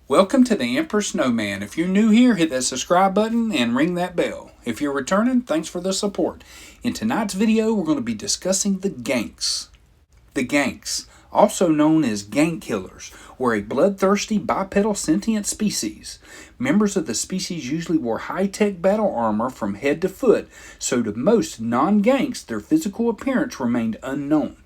Welcome to the Emperor Snowman. If you're new here, hit that subscribe button and ring that bell. If you're returning, thanks for the support. In tonight's video, we're going to be discussing the Ganks. The Ganks, also known as Gank killers, were a bloodthirsty bipedal sentient species. Members of the species usually wore high-tech battle armor from head to foot, so to most non-Ganks, their physical appearance remained unknown.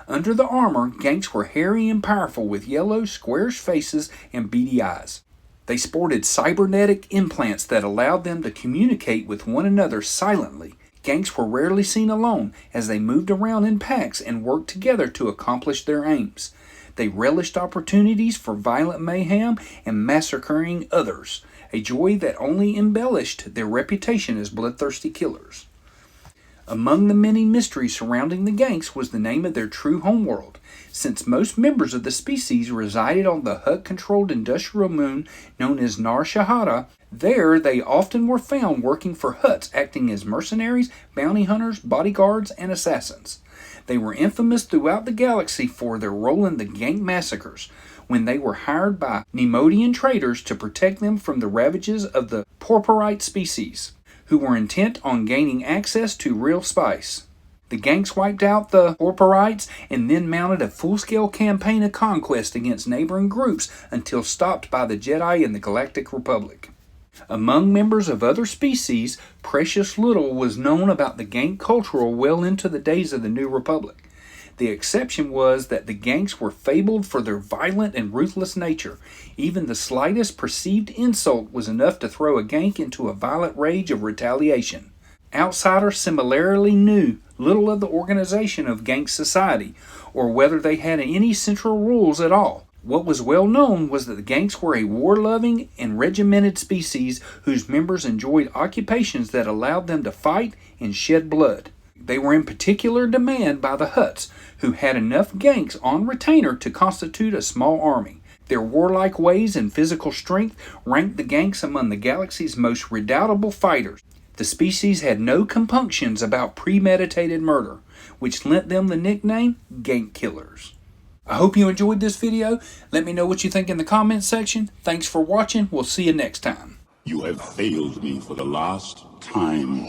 Under the armor, Ganks were hairy and powerful with yellow, squarish faces and beady eyes. They sported cybernetic implants that allowed them to communicate with one another silently. Ganks were rarely seen alone, as they moved around in packs and worked together to accomplish their aims. They relished opportunities for violent mayhem and massacring others, a joy that only embellished their reputation as bloodthirsty killers. Among the many mysteries surrounding the Ganks was the name of their true homeworld. Since most members of the species resided on the Hut-controlled industrial moon known as Nar Shahara, there they often were found working for Hutts, acting as mercenaries, bounty hunters, bodyguards, and assassins. They were infamous throughout the galaxy for their role in the Gank massacres, when they were hired by Nemodian traders to protect them from the ravages of the Porporite species, who were intent on gaining access to real spice. The Ganks wiped out the Porporites and then mounted a full-scale campaign of conquest against neighboring groups until stopped by the Jedi and the Galactic Republic. Among members of other species, precious little was known about the Gank culture well into the days of the New Republic. The exception was that the Ganks were fabled for their violent and ruthless nature. Even the slightest perceived insult was enough to throw a Gank into a violent rage of retaliation. Outsiders similarly knew little of the organization of Gank society, or whether they had any central rules at all. What was well known was that the Ganks were a war-loving and regimented species whose members enjoyed occupations that allowed them to fight and shed blood. They were in particular demand by the Hutts, who had enough Ganks on retainer to constitute a small army. Their warlike ways and physical strength ranked the Ganks among the galaxy's most redoubtable fighters. The species had no compunctions about premeditated murder, which lent them the nickname Gank Killers. I hope you enjoyed this video. Let me know what you think in the comments section. Thanks for watching. We'll see you next time. You have failed me for the last time.